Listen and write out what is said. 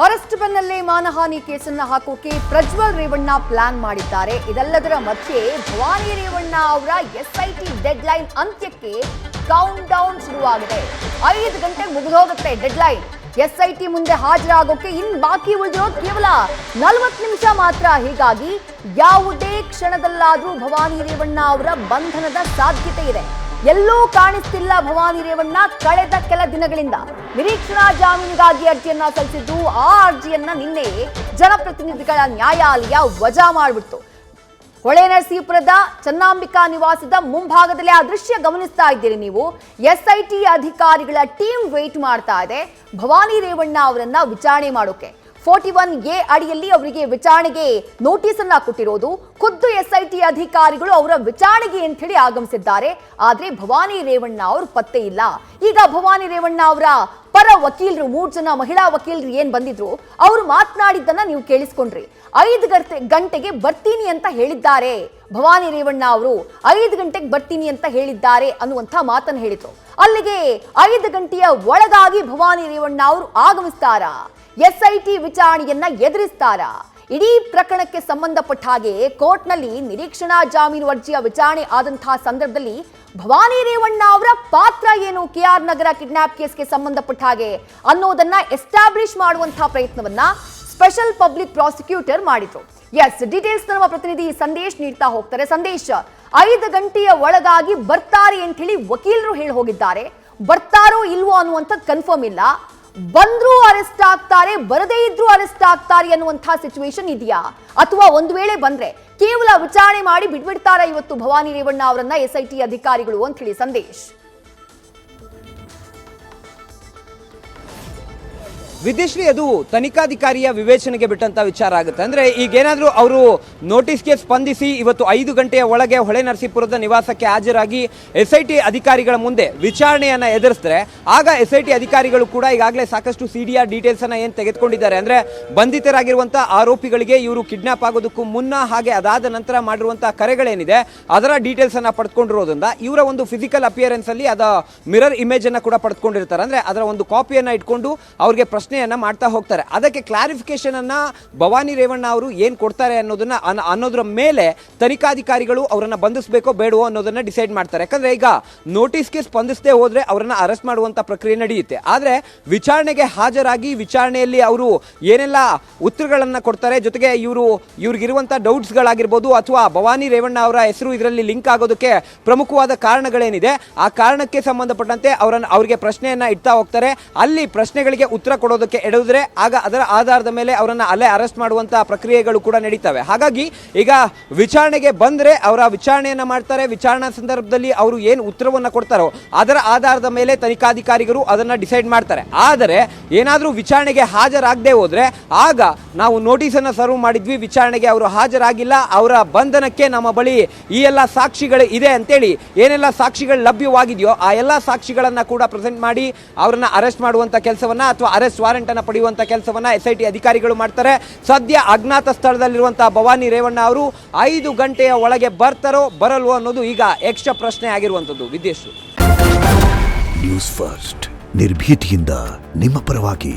Arrest ಬೆನ್ನಲ್ಲೇ ಮಾನಹಾನಿ ಕೇಸನ್ನ ಹಾಕೋಕೆ Prajwal Revanna plan ಮಾಡಿದ್ದಾರೆ. ಇದೆಲ್ಲದರ ಮಧ್ಯೆ ಭವಾನಿ ರೇವಣ್ಣ ಅವರ ಎಸ್ಐಟಿ ಡೆಡ್ ಲೈನ್ ಅಂತ್ಯಕ್ಕೆ ಕೌಂಟ್ ಡೌನ್ ಶುರುವಾಗಿದೆ. 5 ಗಂಟೆಗೆ ಮುಗಿದೋಗುತ್ತೆ ಡೆಡ್ ಲೈನ್. ಎಸ್ಐಟಿ ಮುಂದೆ ಹಾಜರಾಗೋಕೆ ಬಾಕಿ ಉಳಿದಿರೋದು ಕೇವಲ 40 ನಿಮಿಷ ಮಾತ್ರ. ಹೀಗಾಗಿ ಯಾವುದೇ ಕ್ಷಣದಲ್ಲಾದ್ರೂ ಭವಾನಿ ರೇವಣ್ಣ ಅವರ ಬಂಧನದ ಸಾಧ್ಯತೆ ಇದೆ. ಎಲ್ಲೂ ಕಾಣಿಸ್ತಿಲ್ಲ ಭವಾನಿ ರೇವಣ್ಣ. ಕಳೆದ ಕೆಲ ದಿನಗಳಿಂದ ನಿರೀಕ್ಷಣಾ ಜಾಮೀನಿಗಾಗಿ ಅರ್ಜಿಯನ್ನ ಸಲ್ಲಿಸಿದ್ದು. ಆ ಅರ್ಜಿಯನ್ನ ನಿನ್ನೆ ಜನಪ್ರತಿನಿಧಿಗಳ ನ್ಯಾಯಾಲಯ ವಜಾ ಮಾಡಿಬಿಡ್ತು. ಹೊಳೆನರಸೀಪುರದ ಚನ್ನಾಂಬಿಕಾ ನಿವಾಸದ ಮುಂಭಾಗದಲ್ಲಿ ಆ ದೃಶ್ಯ ಗಮನಿಸ್ತಾ ಇದ್ದೀರಿ ನೀವು. ಎಸ್ಐಟಿ ಅಧಿಕಾರಿಗಳ ಟೀಮ್ ವೇಟ್ ಮಾಡ್ತಾ ಇದೆ ಭವಾನಿ ರೇವಣ್ಣ ಅವರನ್ನ ವಿಚಾರಣೆ ಮಾಡೋಕೆ. 41A ಅಡಿಯಲ್ಲಿ ಅವರಿಗೆ ವಿಚಾರಣೆಗೆ ನೋಟಿಸ್ ಅನ್ನ ಕೊಟ್ಟಿರೋದು. ಖುದ್ದು ಎಸ್ಐಟಿ ಅಧಿಕಾರಿಗಳು ಅವರ ವಿಚಾರಣೆಗೆ ಅಂತ ಹೇಳಿ ಆಗಮಿಸಿದ್ದಾರೆ. ಆದ್ರೆ ಭವಾನಿ ರೇವಣ್ಣ ಅವರು ಪತ್ತೆ ಇಲ್ಲ. ಈಗ ಭವಾನಿ ರೇವಣ್ಣ ಅವರ ಪರ ವಕೀಲರು 3 ಜನ ಮಹಿಳಾ ವಕೀಲರು ಏನ್ ಬಂದಿದ್ರು ಅವರು ಮಾತನಾಡಿದ್ದನ್ನ ನೀವು ಕೇಳಿಸ್ಕೊಂಡ್ರಿ. 5 ಗಂಟೆಗೆ ಬರ್ತೀನಿ ಅಂತ ಹೇಳಿದ್ದಾರೆ ಭವಾನಿ ರೇವಣ್ಣ ಅವರು. 5 ಗಂಟೆಗೆ ಬರ್ತೀನಿ ಅಂತ ಹೇಳಿದ್ದಾರೆ ಅನ್ನುವಂಥ ಮಾತನ್ನು ಹೇಳಿದ್ರು. ಅಲ್ಲಿಗೆ 5 ಗಂಟೆಯ ಒಳಗಾಗಿ ಭವಾನಿ ರೇವಣ್ಣ ಅವರು ಆಗಮಿಸ್ತಾರಾ? ಎಸ್ಐಟಿ ವಿಚಾರಣೆಯನ್ನ ಎದುರಿಸ್ತಾರಾ? ಇಡೀ ಪ್ರಕರಣಕ್ಕೆ ಸಂಬಂಧಪಟ್ಟ ಹಾಗೆ ಕೋರ್ಟ್ನಲ್ಲಿ ನಿರೀಕ್ಷಣಾ ಜಾಮೀನು ಅರ್ಜಿಯ ವಿಚಾರಣೆ ಆದಂತಹ ಸಂದರ್ಭದಲ್ಲಿ ಭವಾನಿ ರೇವಣ್ಣ ಅವರ ಪಾತ್ರ ಏನು KR ನಗರ ಕಿಡ್ನಾಪ್ ಕೇಸ್ಗೆ ಸಂಬಂಧಪಟ್ಟ ಹಾಗೆ ಅನ್ನೋದನ್ನ ಎಸ್ಟಾಬ್ಲಿಷ್ ಮಾಡುವಂತಹ ಪ್ರಯತ್ನವನ್ನ ಸ್ಪೆಷಲ್ ಪಬ್ಲಿಕ್ ಪ್ರಾಸಿಕ್ಯೂಟರ್ ಮಾಡಿದ್ರು. ಎಸ್, ಡೀಟೇಲ್ಸ್ ನಮ್ಮ ಪ್ರತಿನಿಧಿ ಸಂದೇಶ್ ನೀಡ್ತಾ ಹೋಗ್ತಾರೆ. ಸಂದೇಶ್, 5 ಗಂಟೆಯ ಒಳಗಾಗಿ ಬರ್ತಾರೆ ಅಂತ ಹೇಳಿ ವಕೀಲರು ಹೇಳಿ ಹೋಗಿದ್ದಾರೆ. ಬರ್ತಾರೋ ಇಲ್ವೋ ಅನ್ನುವಂಥದ್ದು ಕನ್ಫರ್ಮ್ ಇಲ್ಲ. ಬಂದ್ರೂ ಅರೆಸ್ಟ್ ಆಗ್ತಾರೆ, ಬರದೇ ಇದ್ರೂ ಅರೆಸ್ಟ್ ಆಗ್ತಾರೆ ಅನ್ನುವಂತಹ ಸಿಚುವೇಶನ್ ಇದೆಯಾ? ಅಥವಾ ಒಂದು ವೇಳೆ ಬಂದ್ರೆ ಕೇವಲ ವಿಚಾರಣೆ ಮಾಡಿ ಬಿಟ್ಬಿಡ್ತಾರ ಇವತ್ತು ಭವಾನಿ ರೇವಣ್ಣ ಅವರನ್ನ ಎಸ್ಐಟಿ ಅಧಿಕಾರಿಗಳು ಅಂತ ಹೇಳಿ? ಸಂದೇಶ್. ವಿದ್ಯಶ್ರೀ, ಅದು ತನಿಖಾಧಿಕಾರಿಯ ವಿವೇಚನೆಗೆ ಬಿಟ್ಟಂತ ವಿಚಾರ ಆಗುತ್ತೆ. ಅಂದ್ರೆ ಈಗೇನಾದ್ರೂ ಅವರು ನೋಟಿಸ್ಗೆ ಸ್ಪಂದಿಸಿ ಇವತ್ತು 5 ಗಂಟೆಯ ಒಳಗೆ ಹೊಳೆನರಸೀಪುರದ ನಿವಾಸಕ್ಕೆ ಹಾಜರಾಗಿ ಎಸ್ಐಟಿ ಅಧಿಕಾರಿಗಳ ಮುಂದೆ ವಿಚಾರಣೆಯನ್ನ ಎದುರಿಸಿದ್ರೆ ಆಗ ಎಸ್ಐಟಿ ಅಧಿಕಾರಿಗಳು ಕೂಡ ಈಗಾಗಲೇ ಸಾಕಷ್ಟು CDR ಡೀಟೇಲ್ಸ್ ಅನ್ನ ಏನ್ ತೆಗೆದುಕೊಂಡಿದ್ದಾರೆ, ಅಂದ್ರೆ ಬಂಧಿತರಾಗಿರುವಂತಹ ಆರೋಪಿಗಳಿಗೆ ಇವರು ಕಿಡ್ನಾಪ್ ಆಗೋದಕ್ಕೂ ಮುನ್ನ ಹಾಗೆ ಅದಾದ ನಂತರ ಮಾಡಿರುವಂತಹ ಕರೆಗಳೇನಿದೆ ಅದರ ಡೀಟೇಲ್ಸ್ ಅನ್ನ ಪಡೆದುಕೊಂಡಿರೋದ್ರಿಂದ ಇವರ ಒಂದು ಫಿಸಿಕಲ್ ಅಪಿಯರೆನ್ಸ್ ಅಲ್ಲಿ ಅದ ಮಿರರ್ ಇಮೇಜ್ ಅನ್ನ ಕೂಡ ಪಡೆದುಕೊಂಡಿರ್ತಾರೆ. ಅಂದ್ರೆ ಅದರ ಒಂದು ಕಾಪಿಯನ್ನ ಇಟ್ಕೊಂಡು ಅವ್ರಿಗೆ ಪ್ರಶ್ನೆಯನ್ನ ಮಾಡ್ತಾ ಹೋಗ್ತಾರೆ. ಅದಕ್ಕೆ ಕ್ಲಾರಿಫಿಕೇಶನ್ ಅನ್ನ ಭವಾನಿ ರೇವಣ್ಣ ಅವರು ಏನ್ ಕೊಡ್ತಾರೆ ಅನ್ನೋದ್ರ ಮೇಲೆ ತನಿಖಾಧಿಕಾರಿಗಳು ಅವರನ್ನ ಬಂಧಿಸಬೇಕೋ ಬೇಡವೋ ಅನ್ನೋದನ್ನ ಡಿಸೈಡ್ ಮಾಡ್ತಾರೆ. ಯಾಕಂದ್ರೆ ಈಗ ನೋಟಿಸ್ಗೆ ಸ್ಪಂದಿಸದೆ ಹೋದ್ರೆ ಅವರನ್ನ ಅರೆಸ್ಟ್ ಮಾಡುವಂತ ಪ್ರಕ್ರಿಯೆ ನಡೆಯುತ್ತೆ. ಆದ್ರೆ ವಿಚಾರಣೆಗೆ ಹಾಜರಾಗಿ ವಿಚಾರಣೆಯಲ್ಲಿ ಅವರು ಏನೆಲ್ಲ ಉತ್ತರಗಳನ್ನ ಕೊಡ್ತಾರೆ, ಜೊತೆಗೆ ಇವ್ರಿಗಿರುವಂತಹ ಡೌಟ್ಸ್ ಗಳಾಗಿರ್ಬೋದು ಅಥವಾ ಭವಾನಿ ರೇವಣ್ಣ ಅವರ ಹೆಸರು ಇದರಲ್ಲಿ ಲಿಂಕ್ ಆಗೋದಕ್ಕೆ ಪ್ರಮುಖವಾದ ಕಾರಣಗಳೇನಿದೆ ಆ ಕಾರಣಕ್ಕೆ ಸಂಬಂಧಪಟ್ಟಂತೆ ಅವರಿಗೆ ಪ್ರಶ್ನೆಯನ್ನ ಇಡ್ತಾ ಹೋಗ್ತಾರೆ. ಅಲ್ಲಿ ಪ್ರಶ್ನೆಗಳಿಗೆ ಉತ್ತರ ಕೊಡೋದಕ್ಕೆ ಎಡವಿದ್ರೆ ಆಗ ಅದರ ಆಧಾರದ ಮೇಲೆ ಅವರನ್ನ ಅಲ್ಲೇ ಅರೆಸ್ಟ್ ಮಾಡುವಂತಹ ಪ್ರಕ್ರಿಯೆಗಳು ಕೂಡ ನಡೀತವೆ. ಹಾಗಾಗಿ ಈಗ ವಿಚಾರಣೆಗೆ ಬಂದ್ರೆ ಅವರ ವಿಚಾರಣೆಯನ್ನ ಮಾಡ್ತಾರೆ. ವಿಚಾರಣಾ ಸಂದರ್ಭದಲ್ಲಿ ಅವರು ಏನು ಉತ್ತರವನ್ನ ಕೊಡ್ತಾರೋ ಅದರ ಆಧಾರದ ಮೇಲೆ ತನಿಖಾಧಿಕಾರಿಗಳು ಅದನ್ನ ಡಿಸೈಡ್ ಮಾಡ್ತಾರೆ. ಆದರೆ ಏನಾದ್ರೂ ವಿಚಾರಣೆಗೆ ಹಾಜರಾಗದೆ ಹೋದ್ರೆ ಆಗ ನಾವು ನೋಟಿಸ್ ಅನ್ನ ಸರ್ವ್ ಮಾಡಿದ್ವಿ, ವಿಚಾರಣೆಗೆ ಅವರು ಹಾಜರಾಗಿಲ್ಲ, ಅವರ ಬಂಧನಕ್ಕೆ ನಮ್ಮ ಬಳಿ ಈ ಎಲ್ಲ ಸಾಕ್ಷಿಗಳು ಇದೆ ಅಂತೇಳಿ ಏನೆಲ್ಲ ಸಾಕ್ಷಿಗಳು ಲಭ್ಯವಾಗಿದೆಯೋ ಆ ಎಲ್ಲ ಸಾಕ್ಷಿಗಳನ್ನ ಕೂಡ ಪ್ರೆಸೆಂಟ್ ಮಾಡಿ ಅವರನ್ನ ಅರೆಸ್ಟ್ ಮಾಡುವಂತ ಕೆಲಸವನ್ನ ಅಥವಾ ಅರೆಸ್ಟ್ ವಾರೆಂಟ್ ಅನ್ನು ಪಡೆಯುವಂತ ಕೆಲಸವನ್ನ ಎಸ್ಐಟಿ ಅಧಿಕಾರಿಗಳು ಮಾಡ್ತಾರೆ. ಸದ್ಯ ಅಜ್ಞಾತ ಸ್ಥಳದಲ್ಲಿರುವಂತಹ ಭವಾನಿ ರೇವಣ್ಣ ಅವರು 5 ಗಂಟೆಯ ಒಳಗೆ ಬರ್ತಾರೋ ಬರಲ್ವೋ ಅನ್ನೋದು ಈಗ ಯಕ್ಷ ಪ್ರಶ್ನೆ ಆಗಿರುವಂತದ್ದು. ವಿದ್ಯೇಶ್, ನ್ಯೂಸ್ ಫಸ್ಟ್ ನಿರ್ಭೀತಿಯಿಂದ ನಿಮ್ಮ ಪರವಾಗಿ.